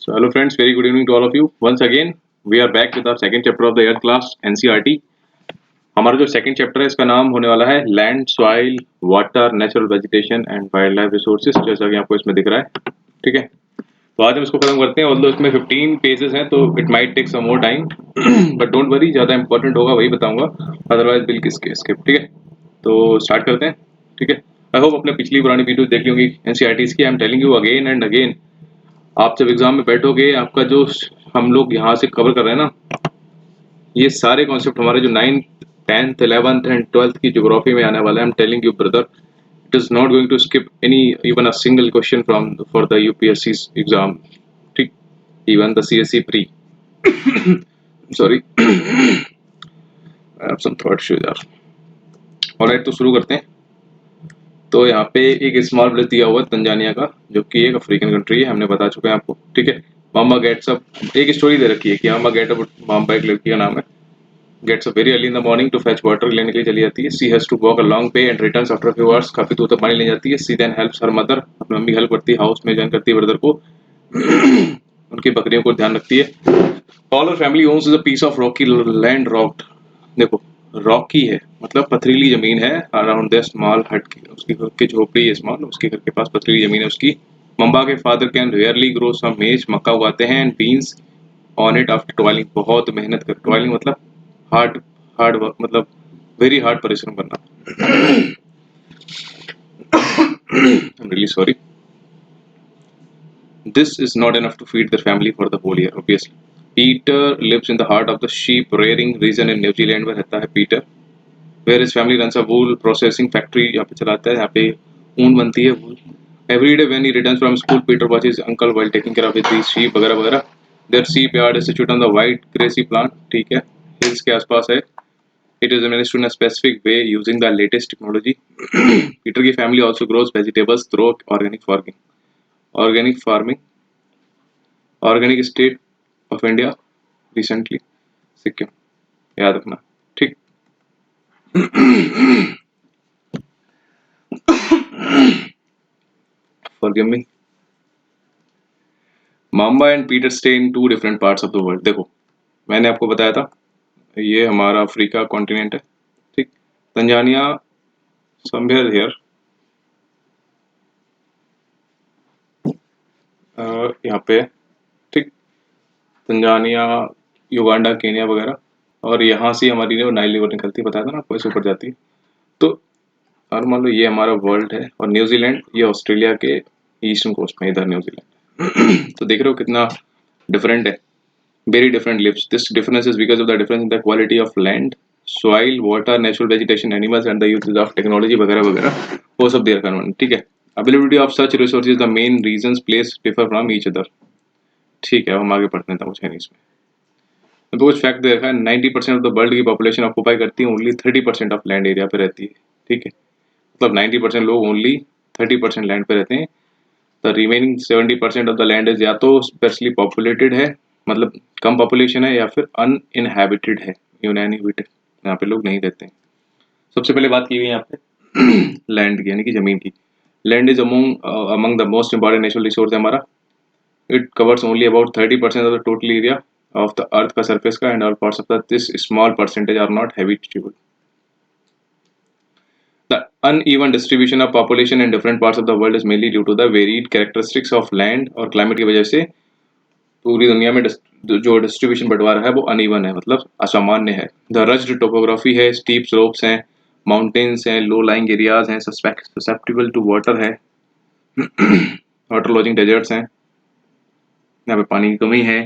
So hello friends, very good evening to all of you. Once again, we are back with our second chapter of the earth class NCERT. हमारा जो second chapter है इसका नाम होने वाला है land, soil, water, natural vegetation and wild life resources, जैसा कि आपको इसमें दिख रहा है. ठीक है, तो आज हम इसको खत्म करते हैं. ऑल्दो इसमें 15 पेजेस हैं तो it might take some more time, but don't worry, ज़्यादा इंपॉर्टेंट होगा वही बताऊंगा, अदरवाइज बिल किसके स्किप. ठीक है, तो स्टार्ट करते हैं. ठीक है, आई होप अपने पिछली पुरानी वीडियो देख ली होंगी एनसीईआरटीज की. आई am telling you again and again, आप जब एग्जाम में बैठोगे आपका जो हम लोग यहाँ से कवर कर रहे हैं ना, ये सारे कॉन्सेप्ट हमारे जो 9th 10th 11th and 12th की ज्योग्राफी में आने वाला है. I am telling you brother, it is not going to skip any even a single question from for the UPSC exam. ठीक, even the CSC pre. Sorry, I have some throat issues यार. Alright, तो शुरू करते हैं. तो यहाँ पे एक स्मॉल विलेज दिया हुआ है तंजानिया का, जो कि एक अफ्रीकन कंट्री है, हमने बता चुके हैं आपको. ठीक है, मामा गेट्स अप, एक स्टोरी दे रखी है कि मामा गेट अप, मामा एक लड़की का नाम है, gets up very early in the morning to fetch water, लेने के लिए चली जाती है. She has to walk a long way and returns after few hours, काफी दूर तक पानी ले जाती है. She then helps her mother, अपनी मम्मी हेल्प करती है, हाउस में ज्वाइन करती है ब्रदर को, उनकी बकरियों को ध्यान रखती है. ऑल हर family owns a piece of rocky land, rocked, देखो रॉकी है मतलब पथरीली जमीन है, अराउंड द स्मॉल हट, उसकी घर की झोपड़ी है स्मॉल, उसके घर के पास पथरीली जमीन है उसकी. मम्बा के फादर कैन रेयरली ग्रो सम मेज, मक्का उगाते हैं, and beans on it after toiling, बहुत मेहनत कर, टॉयलिंग मतलब हार्ड हार्ड वर्क, मतलब वेरी हार्ड परिश्रम करना. I am really sorry. This is not enough to feed their family for the whole year, obviously. Peter lives in the heart of the sheep rearing region in New Zealand में रहता है Peter, where his family runs a wool processing factory, यहाँ पे चलाता है, यहाँ पे ऊन बनती है, wool. Every day when he returns from school, Peter watches his uncle while taking care of his sheep वगैरह वगैरह. Their sheep yard is situated on the white grassy plant, ठीक है, hills के आसपास है. It is managed in a specific way using the latest technology. Peter की family also grows vegetables through organic farming. Organic farming, organic state of India recently, Sikkim, याद रखना. ठीक, forgive me. Mamba and Peter stay in two different parts of the world. देखो मैंने आपको बताया था ये हमारा अफ्रीका कॉन्टिनेंट है. ठीक, तंजानिया समवेयर हियर, यहाँ पे. ठीक, तंजानिया, युगांडा, केनिया वगैरह, और यहाँ से हमारी जो नाइल रिवर निकलती है, बताया था ना आपको, ऐसे ऊपर जाती है. तो और मान लो ये हमारा वर्ल्ड है, और न्यूजीलैंड ये ऑस्ट्रेलिया के ईस्टर्न कोस्ट में, इधर न्यूजीलैंड. तो देख रहे हो कितना डिफरेंट है, very different lives. This difference is because of the difference in the quality of land, soil, water, natural vegetation, animals and the uses of technology वगैरह वगैरह, वो सब देयर कन्वर्ट. ठीक है, availability of such resources the main reasons place differ from each other. ठीक है, हम आगे पढ़ते हैं कुछ है नहीं इसमें. तो कुछ फैक्ट दे रखा है, 90% ऑफ द वर्ल्ड की पॉपुलेशन ऑक्यूपाई करती है ओनली 30% ऑफ लैंड एरिया पे रहती है. ठीक है, मतलब 90% लोग ओनली 30% लैंड पे रहते हैं. The remaining 70% of the land is या तो स्पेशली पॉपुलेटेड है, मतलब कम पॉपुलेशन है, या फिर अनइनहैबिटेड है, यूनइनहेबिटेड, यहाँ पे लोग नहीं रहते हैं. सबसे पहले बात की गई यहाँ पे लैंड की, यानी कि जमीन की. Land is among the most important natural resource है हमारा. It covers only about 30% of the total area of the earth का सरफेस का, and all parts of the this small percentage are not habitable. The uneven distribution of population in different parts of the world is mainly due to the varied characteristics of land और climate की वजह से पूरी दुनिया में जो distribution बंटवारा है वो अनइवन है, मतलब असामान्य है. द रज्ड टोपोग्राफी है, स्टीप स्लोप्स हैं, माउंटेन्स हैं, लो लाइंग एरियाज हैं, ससेप्टिबल टू वाटर है, वाटर लॉजिंग डेजर्ट्स हैं, यहाँ पे पानी की कमी है.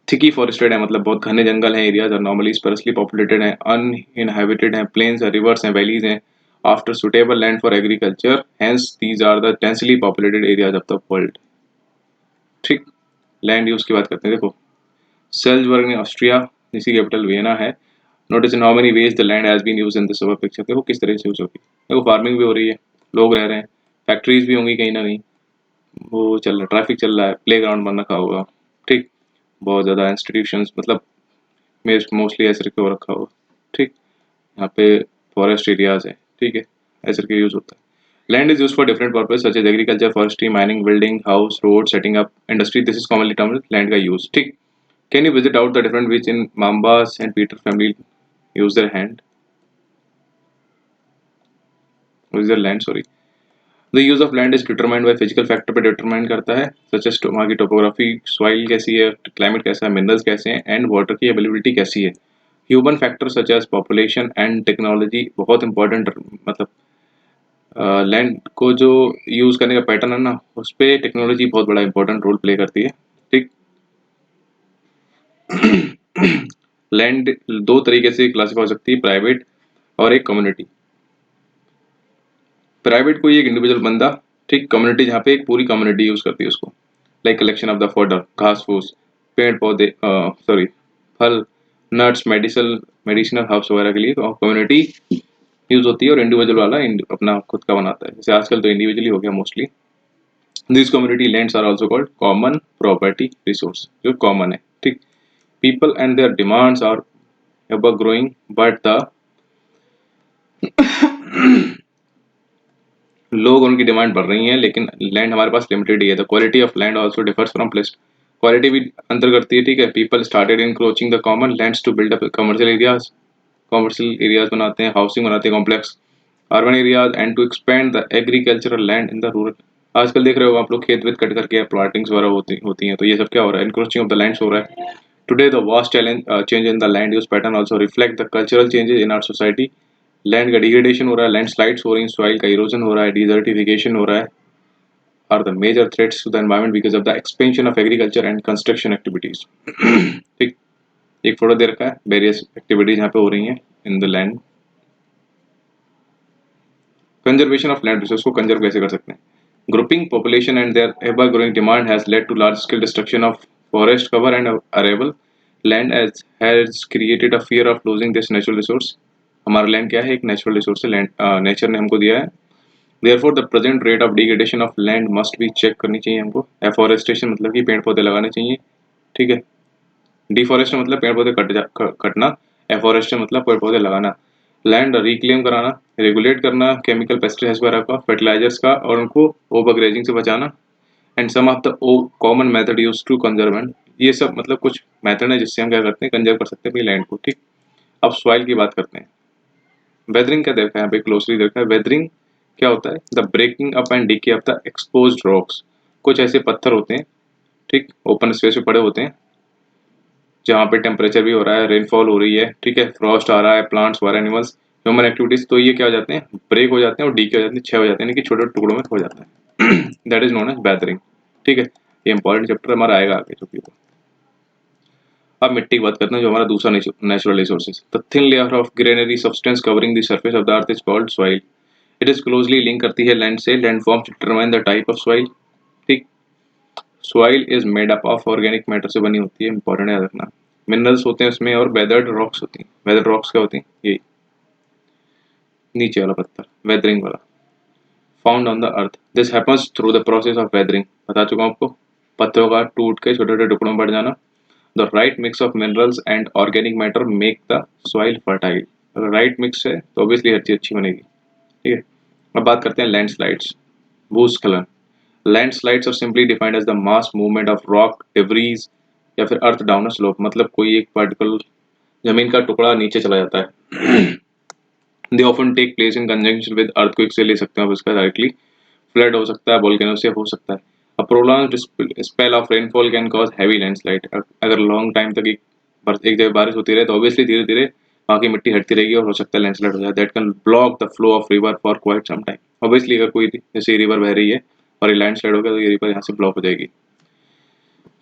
थिकी फॉरेस्टेड है, मतलब बहुत घने जंगल हैं, एरियाज आर नॉर्मली स्पर्सली पॉपुलेटेड हैं, अनइनहैबिटेड हैं, प्लेन्स हैं, रिवर्स हैं, वैलीज हैं, after suitable land for agriculture, hence these are the densely populated areas of the world. ठीक, लैंड यूज की बात करते हैं. देखो सेल्जबर्ग ने ऑस्ट्रिया, जिसकी कैपिटल वियना है. Notice in how many ways the land has been used in this our picture. देखो किस तरह से यूज होगी. देखो फार्मिंग भी हो रही है, लोग रह रहे हैं, फैक्ट्रीज भी होंगी कहीं ना कहीं, वो चल रहा है, ट्रैफिक चल रहा है, प्ले ग्राउंड बन रखा होगा. ठीक, बहुत ज़्यादा इंस्टीट्यूशंस, मतलब मोस्टली ऐसे रखे हो रखा होगा. ठीक, यहाँ पे फॉरेस्ट एरियाज है. ठीक है, ऐसे करके यूज होता है. Land is used for different purposes such as agriculture, forestry, mining, building, house, road, setting up industry. This is commonly termed land का use. ठीक. Can you visit out the different which in Mambas and Peter family use their hand? Use their land, sorry. The use of land is determined by physical factor पे determine करता है such as वहाँ की topography, soil कैसी है, climate कैसा है, minerals कैसे हैं and water की availability कैसी है. Human factors such as population and technology बहुत important मतलब लैंड को जो यूज करने का पैटर्न है ना उस पर टेक्नोलॉजी बहुत बड़ा इंपॉर्टेंट रोल प्ले करती है. ठीक. लैंड दो तरीके से क्लासिफाई हो सकती है, प्राइवेट और एक कम्युनिटी. प्राइवेट कोई एक इंडिविजुअल बंदा, ठीक. कम्युनिटी जहाँ पे एक पूरी कम्युनिटी यूज करती है उसको, like collection of the fodder, घास फूस, पेड़ पौधे, सॉरी फल, नट्स, मेडिसिनल हर्ब्स वगैरह के लिए कम्युनिटी यूज होती है और इंडिविजुअल वाला अपना खुद का बनाता है. जैसे आजकल तो इंडिविजुअली हो गया mostly. This community lands are also called common property resource, जो कॉमन है. ठीक. People and their demands are ever growing but the लोग उनकी डिमांड बढ़ रही है लेकिन लैंड हमारे पास लिमिटेड ही है. The quality of land also differs from place. Quality भी अंतर करती है. ठीक है. People started encroaching the common lands to build up commercial areas बनाते हैं, हाउसिंग बनाते हैं, complex urban areas and to expand the agricultural land in the rural. आजकल देख रहे हो आप लोग खेत वेत कट करके प्लाटिंग्स वगैरह होती हैं, तो ये सब क्या हो रहा है, इंक्रोचिंग ऑफ द लैंड्स हो रहा है. Today the vast change in the land use pattern also reflect the cultural changes in our society. Land का डिग्रेडेशन हो रहा है, लैंड स्लाइड्स हो रही हैं, सॉइल का इरोजन हो रहा है, डिजर्टिफिकेशन हो रहा है, are the major threats to the environment because of the expansion of agriculture and construction activities. ठीक. एक फोटो दे रखा है वेरियस एक्टिविटीज यहाँ पे हो रही हैं in the land. Conservation of land resource को कंजर्व कैसे कर सकते हैं. Grouping population and their ever growing demand has led to large scale destruction of forest cover and arable land as has created a fear of losing this natural resource. हमारा land क्या है, एक natural resource है, land nature ने हमको दिया है. Therefore the present rate of degradation of land must B check करनी चाहिए हमको. एफॉरेस्टेशन मतलब कि पेड़ पौधे लगाने चाहिए. ठीक है. डिफॉरेस्टेशन मतलब पेड़ पौधे कटना. एफॉरेस्टेशन मतलब पेड़ पौधे लगाना. लैंड रिक्लेम कराना, रेगुलेट करना केमिकल पेस्टिसाइड्स वगैरह का, फर्टिलाइजर्स का, और उनको ओवरग्रेजिंग से बचाना. And some of the common method use to conserve. ये सब मतलब कुछ मेथड है जिससे हम क्या करते हैं, कंजर्व कर सकते हैं अपनी लैंड को. ठीक. अब सॉइल की बात करते हैं. वेदरिंग क्या देखा है यहाँ पे, क्लोजली देखा है. वेदरिंग क्या होता है, the breaking up and decay of the exposed rocks. कुछ ऐसे पत्थर होते हैं, ठीक, ओपन स्पेस पे पड़े होते हैं जहाँ पे टेम्परेचर भी हो रहा है, रेनफॉल हो रही है, ठीक है, फ्रॉस्ट आ रहा है, प्लांट्स वगैरह, एनिमल्स, ह्यूमन एक्टिविटीज, तो ये क्या हो जाते हैं, ब्रेक हो जाते हैं और डीके हो जाते हैं, क्षय हो जाते हैं, यानी कि छोटे टुकड़ों में हो जाता है. That is known as weathering. ठीक है. ये इंपॉर्टेंट चैप्टर हमारा आएगा आगे जो. अब मिट्टी की बात करते हैं जो हमारा दूसरा natural resources. The thin layer of grainy substance covering the surface of the earth is called soil. It is closely link करती है लैंड से. Land forms determine the type of soil. ठीक. Soil is made up of organic matter से बनी होती है, important याद रखना. मिनरल्स होते हैं उसमें और वेदर्ड रॉक्स होती हैं. वेदर्ड रॉक्स क्या होती हैं, ये नीचे वाला पत्थर, वेदरिंग वाला, found on the earth. This happens through the process of weathering. बता चुका हूँ आपको, पत्थरों का टूट के छोटे छोटे टुकड़ों में बढ़ जाना. The right mix of minerals and organic matter make the soil fertile. अगर राइट मिक्स है तो ऑब्वियसली हर चीज अच्छी बनेगी. ठीक है. अब बात करते हैं लैंडस्लाइड्स, भूस्खलन. Landslides are simply defined as the mass movement of rock, debris या फिर अर्थ डाउन अ स्लोप. मतलब कोई एक पार्टिकल जमीन का टुकड़ा नीचे चला जाता है. They often take place in conjunction with earthquake से ले सकते हैं आप इसका डायरेक्टली. फ्लड हो सकता है, वोल्केनो से हो सकता है. A prolonged spell of rainfall can cause heavy landslide. अगर लॉन्ग टाइम तक एक जगह बारिश होती रहे तो ऑब्वियसली धीरे धीरे वहाँ की मिट्टी हटती रहेगी और हो सकता है लैंडस्लाइड हो जाए. That can block the flow of river for quite some time. Obviously अगर कोई जैसे रिवर बह रही है और ये लैंडस्लाइड हो गया तो ये रिवर यहाँ से ब्लॉक हो जाएगी.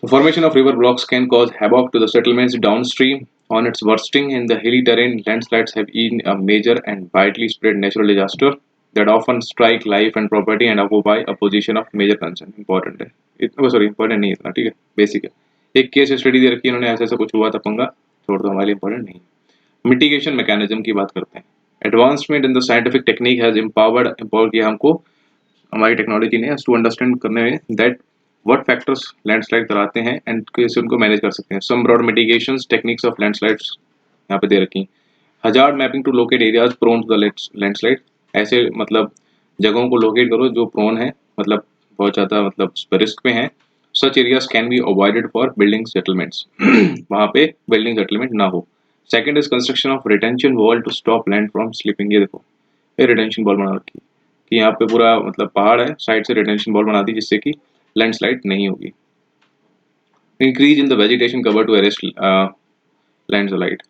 The formation of river blocks can cause havoc to the settlements downstream. On its bursting in the hilly terrain, landslides have been a major and widely spread natural disaster that often strike life and property and occupy a position of major concern. Important है इतना, sorry important नहीं इतना, ठीक है, basic है. एक case study दे रखी है इन्होंने, ऐसा ऐसा कुछ हुआ था पंगा, छोड़ दो, हमारे लिए इंपॉर्टेंट नहीं. मिटिगेशन मैकेनिज्म की बात करते हैं. Advancement in the scientific technique has empower किया हमको, हमारी टेक्नोलॉजी ने, टू अंडरस्टैंड करने में दैट व्हाट फैक्टर्स लैंडस्लाइड कराते हैं एंड कैसे उनको मैनेज कर सकते हैं. Some broad mitigations techniques of landslides यहाँ पे दे रखी. Hazard mapping to locate areas prone to the landslide. ऐसे मतलब जगहों को लोकेट करो जो प्रोन है, मतलब बहुत ज़्यादा मतलब रिस्क पे हैं। Such areas can be avoided for building settlements वहाँ पे बिल्डिंग सेटलमेंट ना हो। Second is construction of retention wall to stop land from slipping. ये देखो ये रिटेंशन वॉल बना रखी है कि यहाँ पे पूरा मतलब पहाड़ है, साइड से रिटेंशन वॉल बना दी जिससे कि लैंडस्लाइड नहीं होगी। Increase in the vegetation cover to arrest landslide.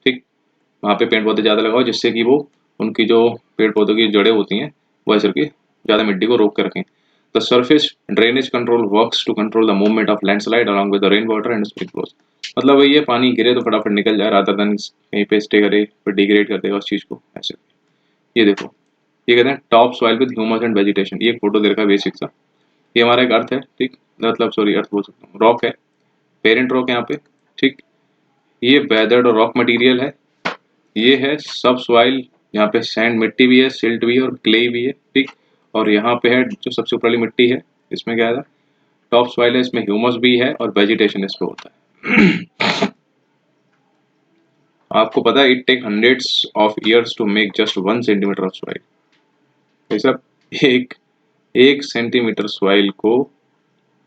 ठीक, वहाँ पे पेड़ पौधे ज़्यादा लगाओ जिससे कि वो उनकी जो पेड़ पौधों की जड़ें होती हैं वो ऐसे करके ज़्यादा मिट्टी को रोक के रखें। The surface drainage control works to control the movement of landslide along with the rain water and spring flows. मतलब वही है, पानी गिरे तो फटाफट निकल जाए रादर देन कहीं पे स्टे करे फिर डिग्रेड कर देगा उस चीज़ को ऐसे। ये देखो ये कहते हैं top soil with humus and vegetation. ये एक फोटो दे रखा है बेसिक सा। ये हमारा एक अर्थ है, ठीक, मतलब सॉरी अर्थ बोल सकता हूँ, रॉक है, पेरेंट रॉक यहाँ पे। ठीक, ये वेदर्ड और रॉक मटेरियल है। ये है सब सॉइल, यहाँ पे सैंड मिट्टी भी है, सिल्ट भी है और क्ले भी है। ठीक, और यहाँ पे है जो सबसे ऊपर वाली मिट्टी है, इसमें क्या है, टॉप सॉइल है, इसमें ह्यूमस भी है और वेजिटेशन इस पे होता है। आपको पता है it take hundreds of years to make just 1 centimeter of soil. ये सब एक 1 सेंटीमीटर सॉइल को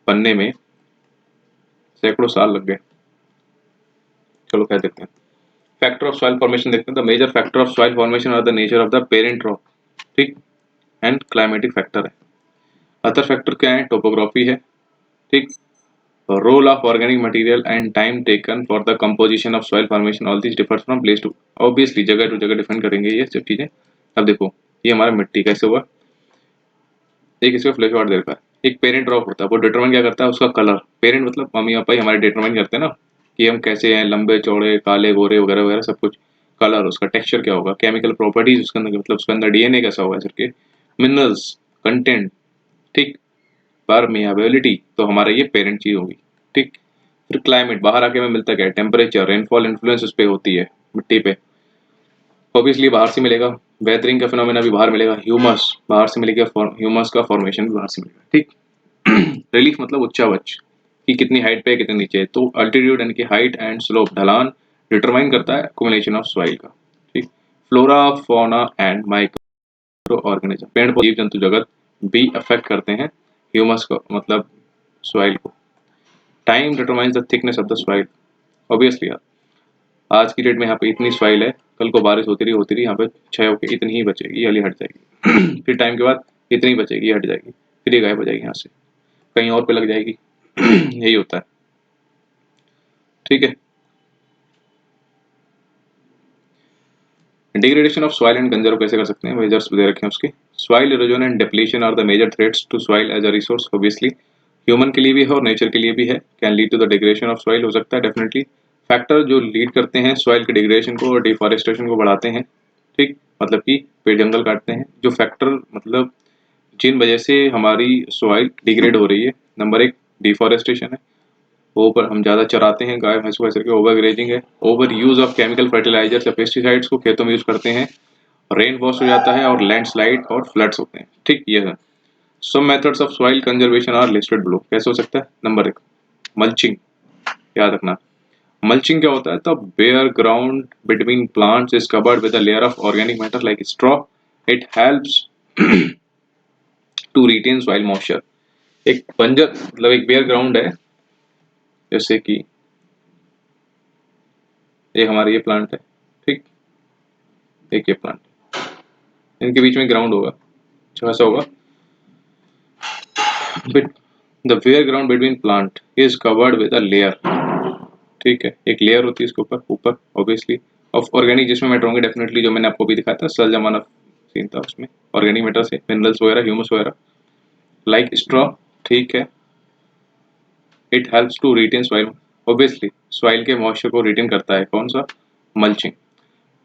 बनने में सैकड़ों साल लग गए। चलो क्या देखते हैं, फैक्टर ऑफ सॉइल फॉर्मेशन देखते हैं। The major factor of soil formation are the nature of the parent rock, ठीक, एंड क्लाइमेटिक फैक्टर है। अदर फैक्टर क्या है, टोपोग्राफी है, ठीक, role of organic material and time taken for the composition of soil formation, all this differs from place to, obviously जगह to जगह different करेंगे ये सब चीजें। अब देखो ये हमारा मिट्टी कैसे हुआ, एक इसमें फ्लैश आउट दे रखा है, एक पेरेंट रॉक होता है, वो डिटरमाइन क्या करता है, उसका कलर, पेरेंट मतलब मम्मी पापा ही हमारे डिटरमाइन करते हैं ना कि हम कैसे हैं, लंबे चौड़े काले गोरे वगैरह वगैरह सब कुछ। कलर, उसका टेक्सचर क्या होगा, केमिकल प्रॉपर्टीज उसके अंदर मतलब उसके अंदर डीएनए कैसा होगा करके, मिनरल्स कंटेंट, ठीक, परमिएबिलिटी, तो हमारा ये पेरेंट चीज होगी। ठीक, फिर क्लाइमेट, बाहर आके हमें मिलता क्या है, टेम्परेचर, रेनफॉल इन्फ्लुएंस उस पे होती है मिट्टी पे, ऑब्वियसली बाहर से मिलेगा। वेदरिंग का फिनोमेना भी बाहर मिलेगा, ह्यूमस बाहर से मिलेगा, ह्यूमस का फॉर्मेशन भी बाहर से मिलेगा। ठीक, रिलीफ मतलब उच्चावच कि कितनी हाइट पे है कितने नीचे है, तो अल्टीट्यूड यानी कि हाइट एंड स्लोप ढलान डिटरमाइन करता है एक्युमुलेशन ऑफ सॉइल का। ठीक, flora fauna and micro organism, पेड़ पौधे जीव जंतु जगत भी अफेक्ट करते हैं ह्यूमस को मतलब सॉइल को। Time determines the thickness of the soil, obviously यार आज की डेट में यहाँ पे इतनी सॉइल है, कल को बारिश होती रही यहाँ पे क्षय होकर इतनी ही बचेगी, ये वाली हट जाएगी। फिर टाइम के बाद इतनी बचेगी, ये हट जाएगी, फिर ये गायब हो जाएगी यहाँ से, कहीं और पे लग जाएगी। यही होता है। ठीक है, degradation of soil and conserve कैसे कर सकते हैं, मेजर्स दे रखे हैं उसके। Soil erosion and depletion are the major threats to soil as a resource, obviously human के लिए भी है और नेचर के लिए भी है। Can lead to the degradation of soil, हो सकता है डेफिनेटली। फैक्टर जो लीड करते हैं सॉइल के डिग्रेडेशन को और डिफॉरेस्टेशन को बढ़ाते हैं, ठीक, मतलब कि पेड़ जंगल काटते हैं, जो फैक्टर मतलब जिन वजह से हमारी सॉइल डिग्रेड हो रही है, नंबर एक डिफॉरेस्टेशन है, ऊपर हम ज़्यादा चराते हैं गाय भैंसों ऐसे करके, ओवर ग्रेजिंग है, over use of chemical fertilizers या पेस्टिसाइड्स को खेतों में यूज करते हैं, रेन वॉश हो जाता है और लैंडस्लाइड और फ्लड्स होते हैं। ठीक, ये है। Some methods of soil conservation are listed below. कैसे हो सकता है, नंबर एक मल्चिंग, याद रखना। मल्चिंग क्या होता है, the bare ground between plants is covered with a layer of organic matter like straw, it helps to retain soil moisture. एक बंजर मतलब एक बेयर ग्राउंड है, जैसे कि ये हमारा ये प्लांट है, ठीक, एक ये प्लांट, इनके बीच में ग्राउंड होगा, ऐसा होगा, bit the bare ground between plant is covered with a layer. ठीक है, एक लेयर होती है इसके ऊपर ऊपर ऑब्वियसली ऑफ ऑर्गेनिक, जिसमें मैटर होंगे डेफिनेटली, जो मैंने आपको भी दिखाया था सल जमाना सीन था उसमें, ऑर्गेनिक मैटर से मिनरल्स वगैरह ह्यूमस वगैरह लाइक स्ट्रॉ। ठीक है, it helps to retain soil, obviously soil के मॉइस्चर को रिटेन करता है, कौन सा, मल्चिंग।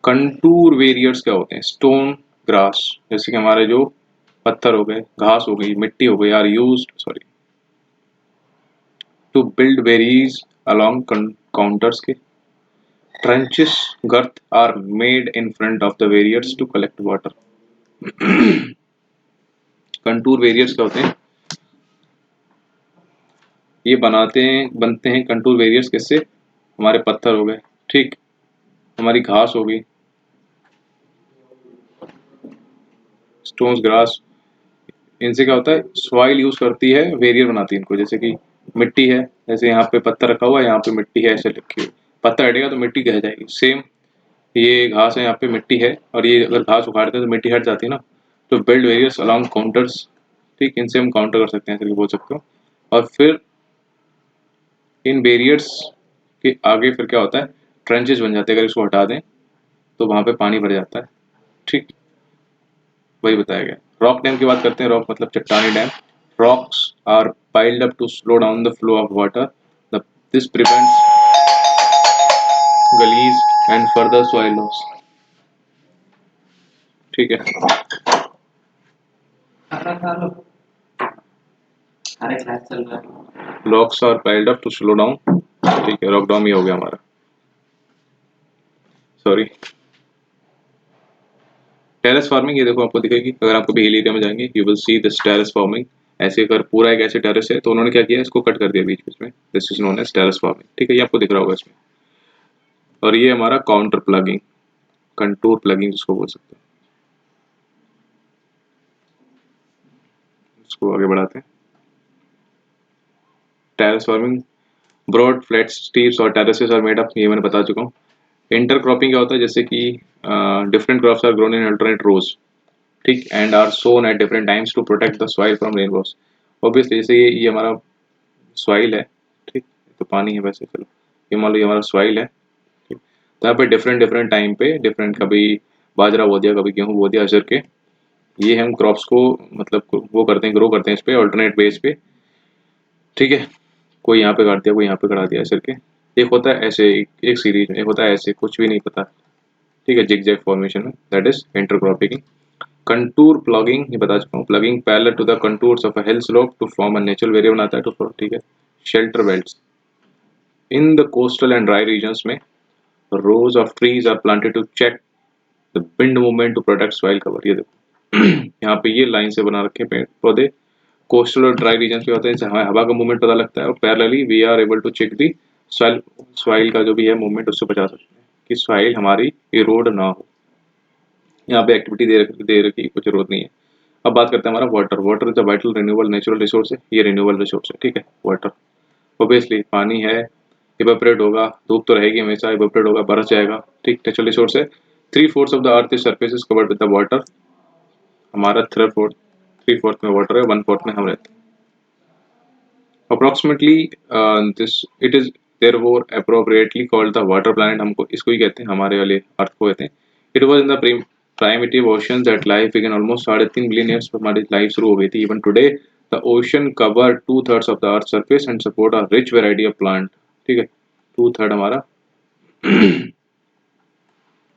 कंटूर वेरियर्स क्या होते हैं, स्टोन ग्रास, जैसे कि हमारे जो पत्थर हो गए, घास हो गई, मिट्टी हो गई, are used sorry to build barriers along contours के। ट्रेंचेस गर्थ are made in front of the barriers to collect water. Contour barriers क्या होते हैं, ये बनते हैं कंटूर वेरियर्स किससे, हमारे पत्थर हो गए, ठीक, हमारी घास हो गई, स्टोन्स, ग्रास, इनसे क्या होता है, सॉइल यूज करती है, वेरियर बनाती है इनको। जैसे कि मिट्टी है, जैसे यहाँ पे पत्थर रखा हुआ है, यहाँ पे मिट्टी है ऐसे रखी हुई, पत्थर हटेगा तो मिट्टी गिर जाएगी। सेम ये घास है, यहाँ पे मिट्टी है, और ये अगर घास उखाड़ते हैं तो मिट्टी हट जाती है ना, तो बिल्ड वेरियस अलॉन्ग काउंटर्स। ठीक, इनसे हम काउंटर कर सकते हैं, ऐसे बोल सकते हो। और फिर इन बैरियर्स के आगे फिर क्या होता है, ट्रेंचेस बन जाते हैं। अगर इसको हटा दें तो वहां पे पानी भर जाता है। ठीक, वही बताया गया। रॉक डैम की बात करते हैं। रॉक मतलब चट्टानी dam. Rocks are piled up to slow down the flow of water. This prevents gullies and further soil loss. ठीक है, rocks are piled up to slow down. ठीक है, रॉक डाउन ही हो गया हमारा, सॉरी। टेरेस फार्मिंग, ये देखो आपको दिखेगी, अगर आप कभी हिल एरिया में जाएंगे you will see this terrace farming. ऐसे अगर पूरा एक ऐसे टेरेस है तो उन्होंने क्या किया, इसको कट कर दिया बीच बीच में। This is known as terrace farming. ठीक है, ये आपको दिख रहा होगा इसमें। और ये हमारा काउंटर प्लगिंग, कंटूर प्लगिंग जिसको बोल सकते हैं। इसको आगे बढ़ाते हैं। Terrace farming, broad flat Steve's और टेरेसेस आर मेड अप, ये मैंने बता चुका हूँ। इंटरक्रॉपिंग क्या होता है, जैसे कि different crops are grown in alternate rows. ठीक, and are sown at different times to protect the soil from rain loss. Obviously जैसे ये हमारा सॉइल है। ठीक, तो पानी है वैसे, चलो ये मान लो ये हमारा सॉइल है। ठीक, तो यहाँ पे डिफरेंट डिफरेंट टाइम पे डिफरेंट, कभी बाजरा बो दिया, कभी गेहूँ बो दिया असर के, ये हम क्रॉप्स को मतलब वो करते हैं, ग्रो करते हैं इस पे ऑल्टरनेट बेस पे। ठीक है, कोई यहाँ पे काट दिया, कोई यहाँ पे करा दिया ऐसे करके। एक होता है ऐसे, एक सीरीज में, एक होता है ऐसे, कुछ भी नहीं पता। ठीक है, जिग जैग फॉर्मेशन में, that is intercropping. Contour ploughing, ये बता चुका हूँ। Ploughing parallel to the contours of a hill slope to form a natural variable बनाता है टू। ठीक है, shelter belts in the coastal and dry regions में rows of trees are planted to check the wind movement to protect soil cover। ये देखो यहाँ पे ये लाइन से बना रखे पेड़ पौधे। कोस्टल और ड्राई रीजन पे होते हैं, जहाँ हवा का मूवमेंट पता लगता है, और parallelly we are able to check the soil, soil का जो भी है मूवमेंट उससे बचा सकते हैं कि सॉइल हमारी इरोड ना हो। यहाँ पे एक्टिविटी दे रखी, कुछ जरूरत नहीं है। अब बात करते हैं हमारा water. Water is a vital renewable natural resource है, ये रिन्यूएबल रिसोर्स है। ठीक है, वाटर ऑब्वियसली पानी है, इवेपोरेट होगा, धूप तो रहेगी हमेशा, इवेपोरेट होगा, बरस जाएगा। ठीक, नेचुरल रिसोर्स है। 3/4 of the earth surface is covered with the water. हमारा 3/4 में वाटर है, 1/4 में हम रहते हैं। Approximately this it is therefore appropriately called the water planet। हमको इसको ही कहते हैं, हमारे वाले अर्थ को कहते हैं। It was in the primitive oceans that life began almost 3.5 billion years पर हमारी लाइफ शुरू हो गई थी। Even today the ocean cover 2/3 of the earth surface and support a rich variety of plant. ठीक है, 2/3 हमारा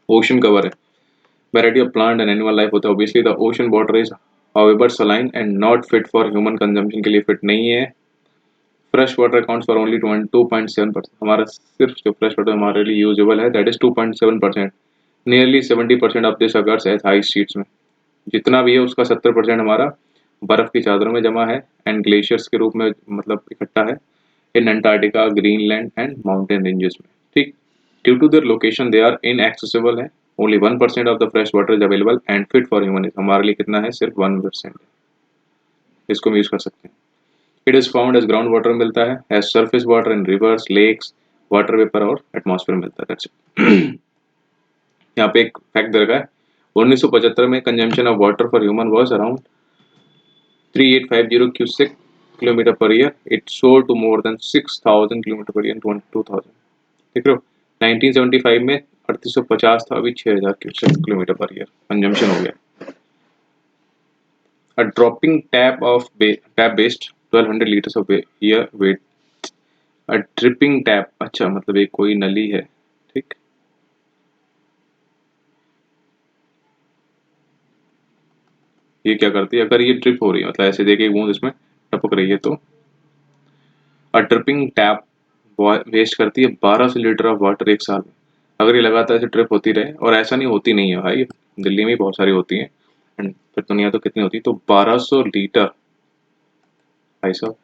ओशन कवर है, variety of plant and animal life होता है। Obviously the ocean water is however saline and not fit for human consumption, के लिए fit नहीं है। Fresh water accounts for only 2.7%। हमारा सिर्फ जो फ्रेश वाटर हमारे लिए यूजेबल है that is 2.7%। Nearly 70% of this occurs as ice sheets में, जितना भी है उसका 70% हमारा बर्फ की चादरों में जमा है एंड ग्लेशियर्स के रूप में मतलब इकट्ठा है in Antarctica, Greenland and mountain ranges में। ठीक, due to their location they are inaccessible है। Only 1% of the fresh water is available and fit for human. हमारे लिए कितना है, सिर्फ 1% है, इसको हम यूज कर सकते हैं। It is found as ground water मिलता है, as surface water in rivers, lakes, water vapour और एटमॉस्फेयर मिलता है। यहाँ पे एक फैक्ट दे रखा है, 1975 में consumption of water for human was around 3850 cubic kilometre per year. It soared to more than 6000 kilometre per year in 2000। देख रहे हो, 1975 में 3850 था, अभी 6000 cusec kilometre per year consumption हो गया। A dropping tap based 1200 liters of year weight। A dripping tap, अच्छा मतलब एक कोई नली है। ठीक, ये क्या करती है, अगर ये ड्रिप हो रही है मतलब ऐसे देखिए बूंद इसमें टपक रही है तो अ ड्रिपिंग टैप वेस्ट करती है 1200 लीटर ऑफ वाटर एक साल में। अगर ये लगातार ऐसे ड्रिप होती रहे, और ऐसा नहीं होती नहीं है भाई, दिल्ली में बहुत सारी होती है, एंड फिर दुनिया तो कितनी होती है, तो 1200 लीटर भाई साहब,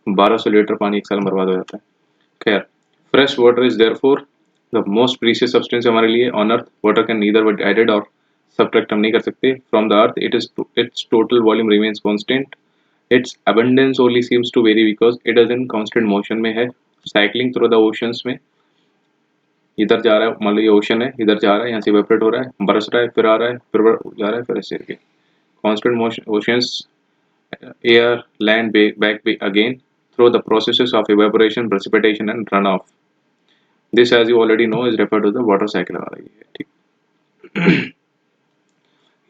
1200 लीटर पानी एक साल में बर्बाद हो जाता है। खैर, fresh water is therefore the most precious substance हमारे लिए on earth. Water can neither be added और सब्ट्रैक्ट हम नहीं कर सकते from the earth, its total volume remains constant, its abundance only seems to vary because it is in constant motion में है, cycling through the oceans में, इधर जा रहा है, मान लो ये ओशन है, इधर जा रहा है, यहाँ से इवेपोरेट हो रहा है, बरस रहा है, फिर आ रहा है, फिर जा रहा है, फिर ऐसे constant motion oceans, air, land, back again through the processes of evaporation, precipitation and runoff. This, as you already know, is referred to the water cycle.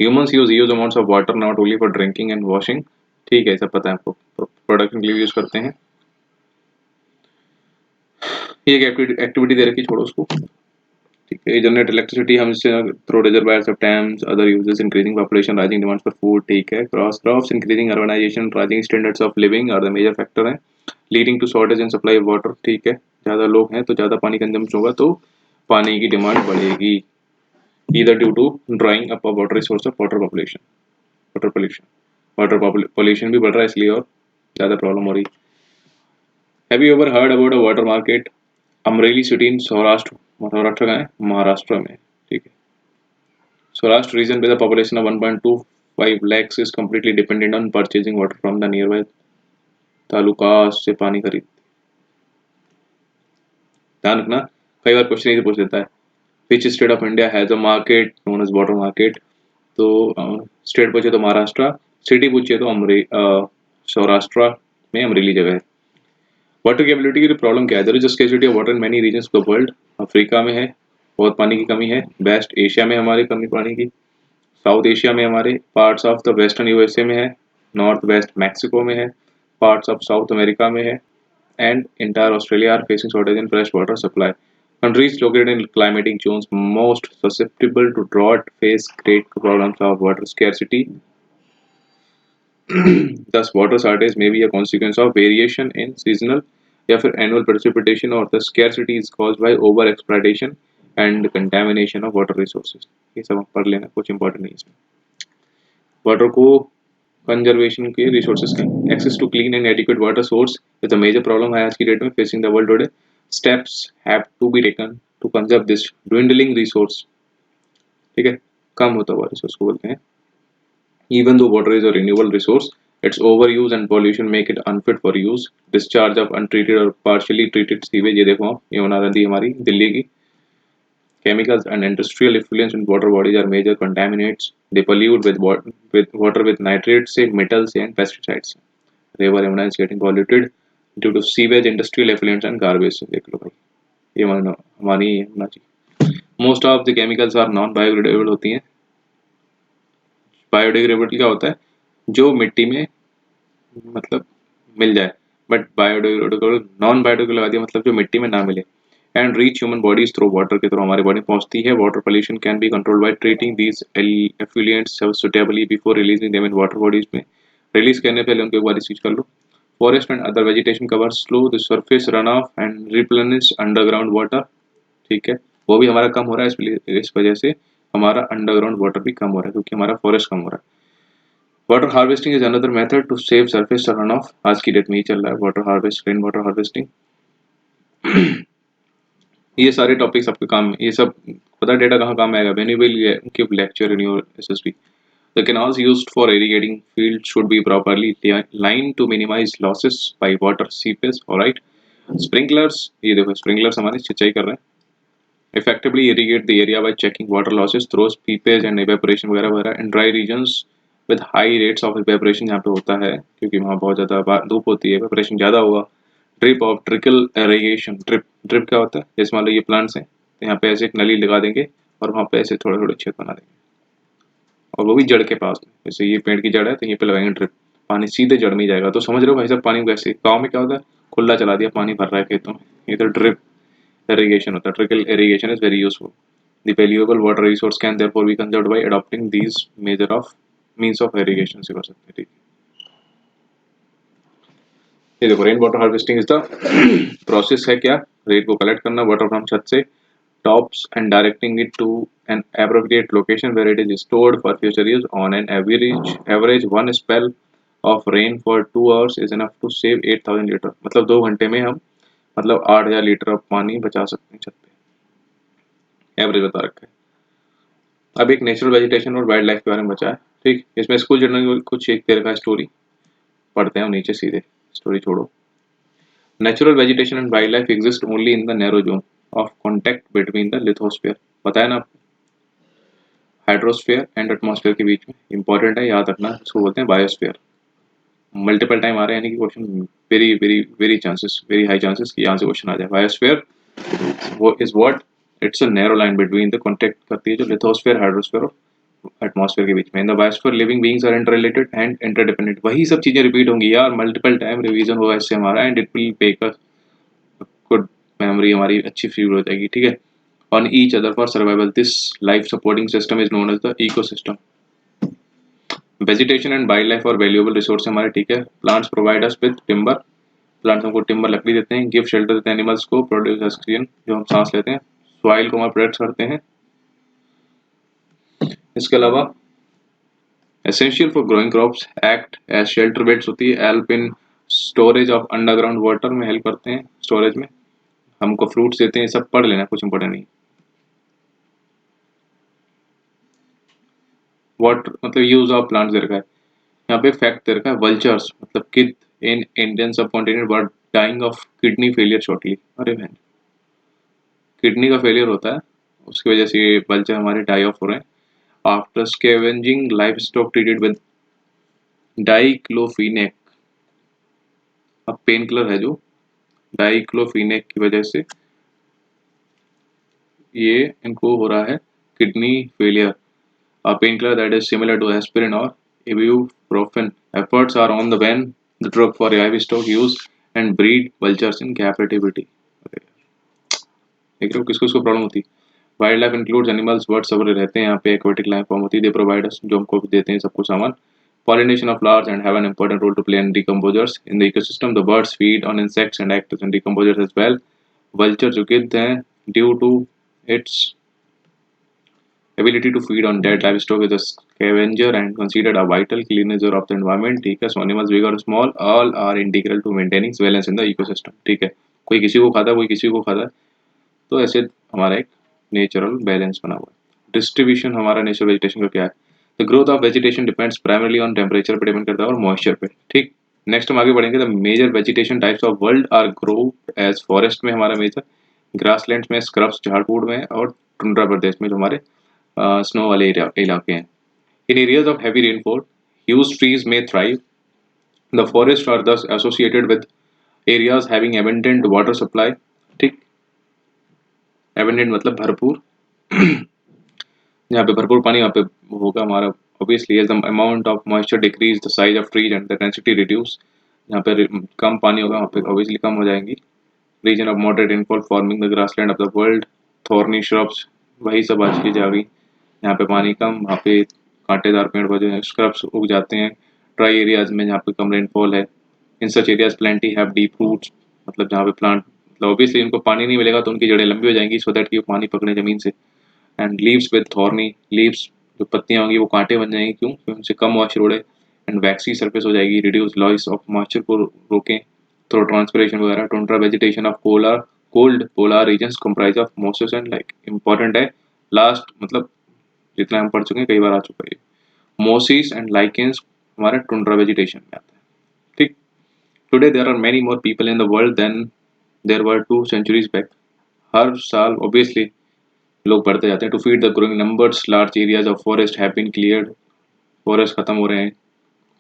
Humans use huge amounts of water not only for drinking and washing. ठीक है, सब पता है आपको, production के लिए use करते हैं। ये एक एक्टिविटी दे रखी, छोड़ो उसको। ठीक है, जनरेट इलेक्ट्रिसिटी हम through reservoirs of dams, other uses, increasing population, rising demands for food. ठीक है, crops, increasing urbanisation, rising standards of living are the major factor है, leading to shortage in supply of water. ठीक है, ज़्यादा लोग हैं तो ज़्यादा पानी कंजम्पशन होगा, तो पानी की डिमांड बढ़ेगी, either due to drying up of water resource of water population, water pollution भी बढ़ रहा है इसलिए, और ज़्यादा प्रॉब्लम हो रही। Have you ever heard about a water market? Amreli city in Saurashtra, Saurashtra का है, महाराष्ट्र में। ठीक है, Saurashtra region with a population of 1.25 lakhs is completely dependent on purchasing water from the nearby तालुकास से पानी खरीद। ध्यान रखना, कई बार क्वेश्चन ये पूछ देता है, which state of India has a market known as water market. तो स्टेट पूछे तो महाराष्ट्र, सिटी पूछे तो सौराष्ट्र में अमरेली जगह है। वाटर केबिलिटी की प्रॉब्लम क्या है? There is a scarcity of water in many regions of the world. Africa में है, बहुत पानी की कमी है। वेस्ट एशिया में हमारे कमी पानी की, साउथ एशिया में हमारे, parts of the western USA में है, नॉर्थ वेस्ट मैक्सिको में है, पार्ट्स ऑफ साउथ अमेरिका में है, and entire Australia are facing shortage in fresh water supply. Countries located in climatic zones most susceptible to drought face great problems of water scarcity. Thus, water shortage may be a consequence of variation in seasonal या फिर annual precipitation, और the scarcity is caused by over exploitation and contamination of water resources. ये सब पढ़ लेना, कुछ important नहीं इसमें। वाटर को कंजर्वेशन के रिसोर्सेज के, access to clean and adequate water source is a major problem है आज की डेट में facing the world today. Steps have to be taken to conserve this dwindling resource. ठीक है, कम होता हुआ रिसोर्स को बोलते हैं। Even though water is a renewable resource, its overuse and pollution make it unfit for use. Discharge of untreated or partially treated sewage, ये देखो आप, यमुना नदी हमारी दिल्ली की, chemicals and industrial effluents in water bodies are major contaminants. They pollute water with nitrates, say metals and pesticides. River Yamuna is getting polluted due to sewage, industrial effluents and garbage. देख लो भाई, ये हमारी Yamuna ji. Most of the chemicals are non-biodegradable होती हैं। Biodegradable क्या होता है? जो मिट्टी में मतलब मिल जाए, बट बायोडिग्रेडेबल नॉन बायोडिग्रेडेबल लगा दिया मतलब जो मिट्टी में ना मिले। And reach human bodies through water के थ्रू हमारे बॉडी पहुंचती है। Water pollution can be control by treating these effluents suitably before releasing them in water bodies में। रिलीज करने पहले उनको एक बार चीज कर लो। Forest and other vegetation cover slow the surface run off and replenish underground water. ठीक है, वो भी हमारा कम हो रहा है, इस वजह से हमारा अंडरग्राउंड वाटर भी कम हो रहा है, क्योंकि हमारा फॉरेस्ट कम हो रहा है। Water harvesting is another method to save surface run off. आज की डेट में ही चल रहा है water harvest, rain water harvesting. ये सारे टॉपिक्स आपके काम में, ये सब पता डेटा कहाँ काम आएगा? When you will give lecture in your SSB. The canals used for irrigating fields should be properly lined to minimize losses by water seepage. Alright, sprinklers, ये देखो sprinklers हमारे सिंचाई कर रहे हैं। Effectively irrigate the area by checking water losses through seepage and evaporation वगैरह वगैरह in dry regions with high rates of evaporation, यहाँ पे होता है क्योंकि वहाँ बहुत ज़्यादा धूप होती है, evaporation ज़्यादा होगा। Drip of trickle irrigation, drip क्या होता है? जैसे मान लो ये प्लांट्स हैं तो यहाँ पे ऐसे एक नली लगा देंगे और वहाँ पे ऐसे थोड़े थोड़े छेद बना देंगे, और वो भी जड़ के पास में। जैसे ये पेड़ की जड़ है तो यहीं पे लगाएंगे ड्रिप, पानी सीधे जड़ में ही जाएगा। तो समझ रहे हो भाई साहब, पानी कैसे गाँव में क्या होता है, खुला चला दिया, पानी भर रहा है खेतों में, ये तो ड्रिप इरिगेशन होता है। Trickle irrigation is very useful. The valuable water resource can therefore be conserved by adopting these major of means of irrigation से कर सकते हैं। ठीक है, ये देखो rain water harvesting is the process है क्या? रेन को कलेक्ट करना वाटर फ्रॉम छत से tops and directing it to an appropriate location where it is stored for future use. On an average one spell of rain for 2 hours is enough to save 8000 litre. मतलब 2 घंटे में हम मतलब 8000 litre पानी बचा सकते हैं छत पे, एवरेज बता रखा है। अब एक नेचुरल वेजिटेशन और वाइल्ड लाइफ के बारे में बचा है। ठीक, इसमें स्कूल जर्नल में कुछ एक दे रखा है स्टोरी, पढ़ते हैं नीचे सीधे, स्टोरी छोड़ो। Natural vegetation and wild life exist only in the narrow zone of contact between the lithosphere, बताया ना, हाइड्रोस्फीयर एंड एटमॉस्फेयर के बीच में। इंपॉर्टेंट है, याद रखना, इसको बोलते हैं बायोस्फीयर। मल्टीपल टाइम आ रहे हैं, यानी कि question very very very chances, very high chances कि यहाँ से क्वेश्चन आ जाए। बायोस्फीयर वो is what, it's a narrow line between the contact करती है जो लिथोस्फीयर हाइड्रोस्फीयर और एटमॉस्फेयर के बीच में। In the biosphere living beings are interrelated and interdependent. वही सब चीजें रिपीट होंगी यार, मल्टीपल टाइम रिवीजन होगा इससे हमारा, and it will make us good memory, हमारी अच्छी फील हो जाएगी। ठीक है, on each other for survival, this life supporting system is known as the ecosystem. Vegetation and wildlife और वैल्यूएबल रिसोर्स हमारे। ठीक है, plants provide us with timber, plants हमको टिम्बर लकड़ी देते हैं। गिव शेल्टर देते हैं एनिमल्स को, प्रोड्यूस ऑक्सीजन जो हम सांस लेते हैं। सॉइल को हमारे प्रोटेक्ट करते हैं। इसके अलावा essential for growing crops, act as shelter beds होती है। Help in storage of underground water में हेल्प करते हैं, स्टोरेज में। हमको फ्रूट्स देते हैं, सब पढ़ लेना, कुछ इंपॉर्टेंट नहीं। वाटर मतलब यूज ऑफ प्लांट्स दे रखा है यहाँ पे। फैक्ट दे रखा है, वल्चर्स मतलब kid in Indian subcontinent were dying of kidney failure shortly. अरे बहन, किडनी का फेलियर होता है, उसकी वजह से ये वल्चर हमारे डाई ऑफ हो रहे हैं। After scavenging life stock treated with diclofenac, अब पेन किलर है जो, डाइक्लोफिनेक की वजह से ये इनको हो रहा है kidney failure. A painkiller that is similar to aspirin or ibuprofen. Efforts are on the when the drug for livestock use and breed vultures in captivity. देख रहे हो किसको किसको प्रॉब्लम होती है। Wild life includes animals, birds सब रहते हैं यहाँ पे। एक्वेटिक लाइफ फॉर्म होती है, दे प्रोवाइड अस, जो हमको देते हैं सबको सामान। Pollination of flowers and have an important role to play in decomposers in the ecosystem. The birds feed on insects and act as decomposers as well. Vulture जो गिद्ध हैं, due to its ability to feed on dead livestock is a scavenger and considered a vital cleanser of the environment. ठीक है, so animals big or small all are integral to maintaining balance in the ecosystem. ठीक है, कोई किसी को खाता है, कोई किसी को खाता है, तो ऐसे हमारा एक नेचुरल बैलेंस बना हुआ है। डिस्ट्रीब्यूशन हमारा नेचुरल वेजिटेशन का क्या है। The growth of vegetation depends primarily on temperature पे डिपेंड करता है और मॉइस्चर पे। ठीक, नेक्स्ट हम आगे बढ़ेंगे। The major vegetation types of world are grow as forest में हमारा मेजर, ग्रासलैंड्स में, स्क्रब्स झाड़फूड़ में, और टुंड्रा प्रदेश में जो हमारे स्नो वाले इलाके हैं। In areas of heavy rainfall huge trees में thrive. The forest are thus associated with areas having abundant water supply. ठीक, एबंडेंट मतलब भरपूर, जहाँ पे भरपूर पानी वहाँ पे होगा हमारा। Obviously as the amount of moisture decrease the size of trees and the density reduce. जहाँ पे कम पानी होगा वहाँ पे ऑब्वियसली कम हो जाएंगी। Region of moderate rainfall forming the grassland of the world. Thorny shrubs, वही सब आज की जा गई। यहाँ पे पानी कम, वहाँ पे कांटेदार पेड़ पौधे स्क्रब्स उग जाते हैं। ड्राई एरियाज में जहाँ पे कम रेनफॉल है, in such areas plenty have deep roots, मतलब जहाँ पे प्लांट, मतलब ऑब्वियसली उनको पानी नहीं मिलेगा तो उनकी जड़ें लंबी हो जाएंगी, सो दैट कि पानी पकड़े जमीन से। And leaves with thorny leaves, जो पत्तियाँ होंगी वो कांटे बन जाएंगी, क्यों, क्योंकि उनसे कम मॉइस्चर उड़े। एंड वैक्सी सरफेस हो जाएगी, रिड्यूस लॉइस ऑफ मॉइस्चर को रोकें थ्रू ट्रांसपिरेशन वगैरह। Tundra vegetation of polar cold polar regions comprise of mosses and like. Important है, लास्ट मतलब जितना हम पढ़ चुके हैं, कई बार आ चुका है। मोसिस एंड लाइकेंस हमारे टुंड्रा वेजिटेशन में आता है। ठीक, today there are many more people in the world than there were 2 centuries back. हर साल ऑब्वियसली लोग बढ़ते जाते हैं। To feed the growing numbers large areas of forest have been cleared, forest खत्म हो रहे हैं,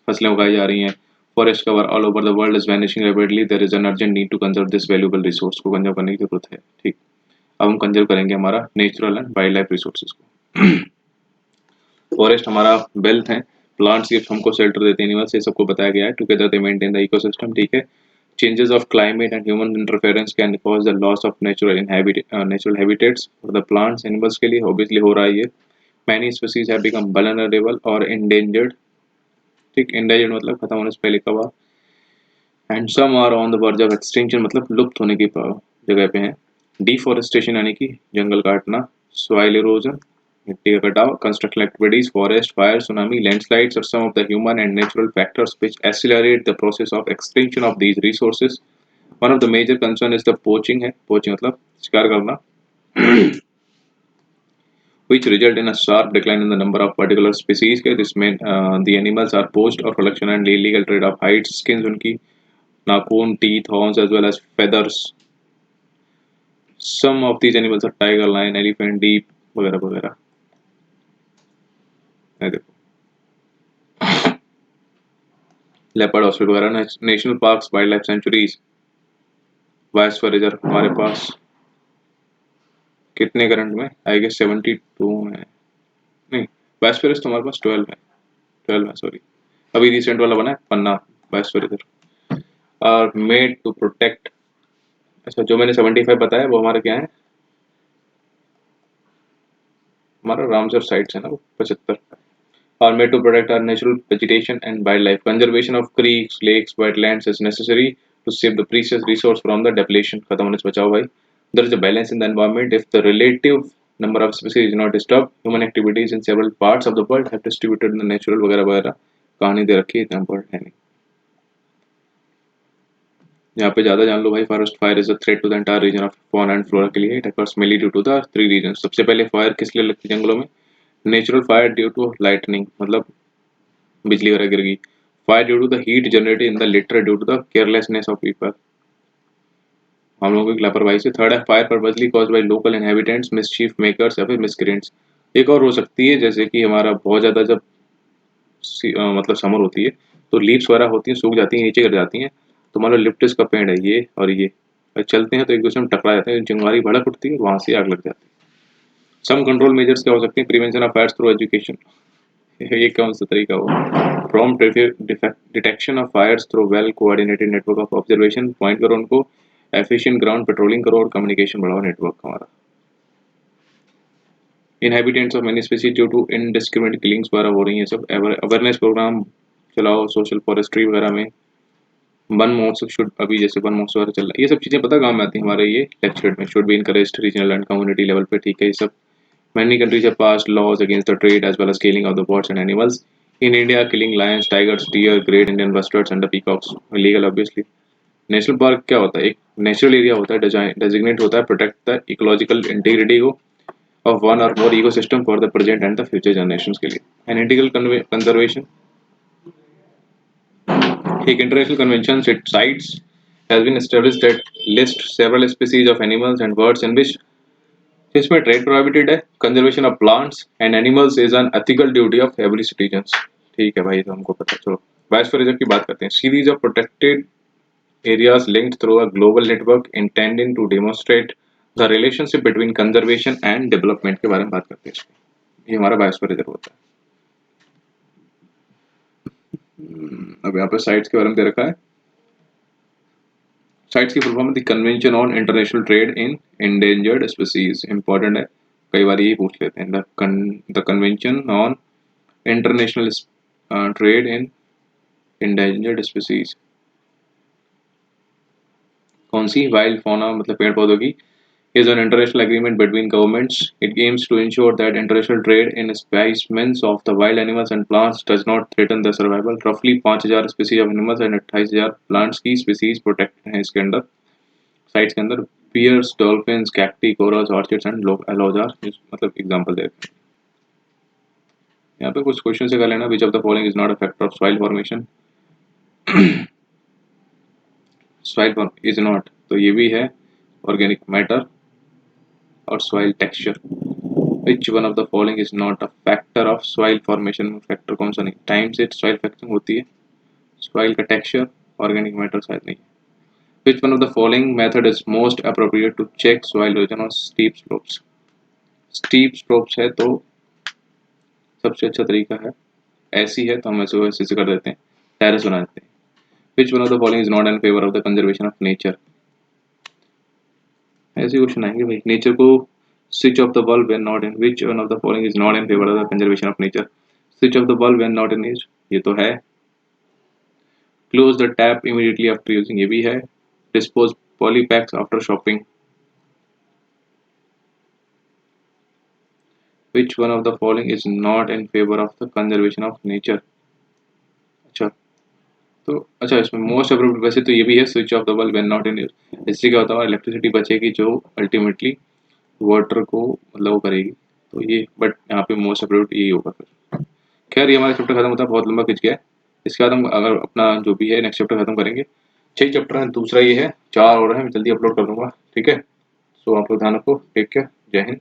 फसलें उगाई जा रही हैं। Forest cover all over the world is vanishing rapidly, there is an urgent need to conserve this valuable resource, को कंजर्व करने की जरूरत है। ठीक, अब हम कंजर्व करेंगे हमारा natural and wild life resources को। फॉरेस्ट हमारा वेल्थ है, प्लांट्स गिफ्ट हमको शेल्टर देते हैं, एनिमल्स, ये सबको बताया गया है। Together they maintain the ecosystem. ठीक है, changes of climate and human interference can cause the loss of natural habitats for the plants, animals के लिए ऑब्वियसली हो रहा है ये। Many species have become vulnerable और एंडेंजर्ड। ठीक, एंडेंजर्ड मतलब खत्म होने से पहले का बात। And some are on the verge of extinction, मतलब लुप्त होने की जगह पे हैं। डिफॉरेस्टेशन यानी कि जंगल काटना, सॉइल इरोजन मिट्टी का कटाव, construction activities, forest fire, tsunami, landslides are some of the human and natural factors which accelerate the process of extinction of these resources. One of the major concern is the poaching है, poaching मतलब शिकार करना। which result in a sharp decline in the number of particular species के जिसमें the animals are poached or collection and illegal trade of hides, skins उनकी, नाखून, teeth, horns as well as feathers. Some of these animals are tiger, lion, elephant, deep वगैरह वगैरह. ये देखो leopard ostrich वगैरह. National parks, wild life sanctuaries, biosphere reserve हमारे पास कितने करंट में? आई गेस 72 में. नहीं, वाइसपर तो हमारे पास 12 है सॉरी. अभी रिसेंट वाला बना है पन्ना वाइसपर रिजर्व. और मेड टू प्रोटेक्ट. अच्छा, जो मैंने 75 बताया वो हमारा क्या है? हमारा रामसर साइट्स है ना वो 75. Are made to protect our natural vegetation and wildlife. Conservation of creeks, lakes, wetlands is necessary to save the precious resource from the depletion. खत्म होने से बचाओ भाई. There is a balance in the environment. If the relative number of species is not disturbed, human activities in several parts of the world have distributed the natural वगैरह वगैरह कहानी दे रखी है, इतना important है नहीं. यहाँ पे ज़्यादा जान लो भाई. Forest fire is a threat to the entire region of fauna and flora के लिए. It occurs mainly due to the 3 reason. सबसे पहले फायर किस लिए लगती है जंगलों में? Natural fire due to lightning, मतलब बिजली वगैरह गिर गई. Fire due to the heat generated in the litter due to the carelessness of people, हम लोगों की लापरवाही से. थर्ड है fire purposely caused by local inhabitants, mischief makers या फिर मिसक्रेंट्स. एक और हो सकती है, जैसे कि हमारा बहुत ज़्यादा जब मतलब समर होती है तो लीव्स वगैरह होती हैं, सूख जाती हैं, नीचे गिर जाती हैं. तो मान लो लिप्टिस का पेड़ है ये और ये चलते हैं तो एक दूसरे में टकरा जाते हैं, चिंगारी भड़क उठती है, वहाँ से आग लग जाती है. सम कंट्रोल मेजर्स क्या हो सकते हैं? Prevention of fires through education. ये कौन सा तरीका हो? Prompt detection of fires through well coordinated network of observation. Point करो उनको. एफिशिएंट ग्राउंड पेट्रोलिंग करो और कम्युनिकेशन बढ़ाओ नेटवर्क हमारा. Inhabitants of many species due to indiscriminate killings वगैरह हो रही हैं सब. अवेयरनेस प्रोग्राम चलाओ सोशल फॉरेस्ट्री वगैरह में. वन महोत्सव शुड, अभी जैसे वन महोत्सव वगैरह चल रहा है, ये सब चीज़ें पता काम में आती हैं हमारे ये लेक्चर में. Should be encouraged regional and community level पे, ठीक है ये सब. Many countries have passed laws against the trade as well as killing of the birds and animals. In India, killing lions, tigers, deer, great Indian bustards and the peacocks illegal obviously. National park क्या होता है? एक natural area होता है, designate होता है protect the ecological integrity को of one or more ecosystem for the present and the future generations के लिए. एंड इंटीग्रल कंजर्वेशन एक international convention sites has been established that list several species of animals and birds in which इसमें trade prohibited है. Conservation of plants and animals is an ethical duty of every citizens. ठीक है भाई, तो हमको पता. चलो बायोस्फीयर रिजर्व की बात करते हैं. Series of protected areas linked through a global network intending to demonstrate the relationship between conservation and development के बारे में बात करते हैं. ये हमारा बायोस्फीयर रिजर्व होता है. अब यहाँ पे साइट्स के बारे में दे रखा है. साइट्स की full form the convention on international trade in endangered species. Important है, कई बार यही पूछ लेते हैं. The convention on international trade in endangered species. कौन सी? वाइल्ड फौना, मतलब पेड़ पौधों की. is an international agreement between governments. It aims to ensure that international trade in specimens of the wild animals and plants does not threaten their survival. Roughly 5000 species of animals and 28,000 plants की species protected हैं इसके अंदर, sites के अंदर. Bears, dolphins, cacti, corals, orchids and aloes are मतलब example दे रखे हैं. यहाँ पे कुछ क्वेश्चन से कर लेना. Which of the following is not a factor of soil formation? soil is not, तो ये भी है organic matter और soil texture. Which one of the following is not a factor of soil formation? Factor कौन सा नहीं? Time से soil फैक्टिंग होती है. soil का texture, organic matter शायद नहीं. Which one of the following method is most appropriate to check soil erosion on steep slopes? steep slopes है तो सबसे अच्छा तरीका है, ऐसी है तो हम ऐसे कर देते हैं, टेरेस बना देते हैं. Which one of the following is not in favor of the conservation of nature? ऐसे क्वेश्चन आएंगे भाई. नेचर को switch off the bulb when not in. Which one of the following is not in favor of the conservation of nature? Switch off the bulb when not in use, ये तो है. Close the tap immediately after using, ये भी है. Dispose polypacks after shopping. Which one of the following is not in favor of the conservation of nature? अच्छा तो अच्छा, इसमें मोस्ट अप्रोप्रिएट वैसे तो ये भी है, switch off the bulb when not in use. इससे क्या होता है? इलेक्ट्रिसिटी बचेगी जो अल्टीमेटली वाटर को मतलब वो करेगी. तो ये बट यहाँ पे मोस्ट अप्रूव्ड ये होगा फिर। खैर ये हमारा चैप्टर खत्म होता है, बहुत लंबा खिंच गया है। इसके बाद हम अगर अपना जो भी है नेक्स्ट चैप्टर खत्म करेंगे। 6 चैप्टर है, दूसरा ये है, 4 और है, मैं जल्दी अपलोड कर दूंगा। ठीक है, सो आप लोग ध्यान रखो, टेक केयर, जय हिंद।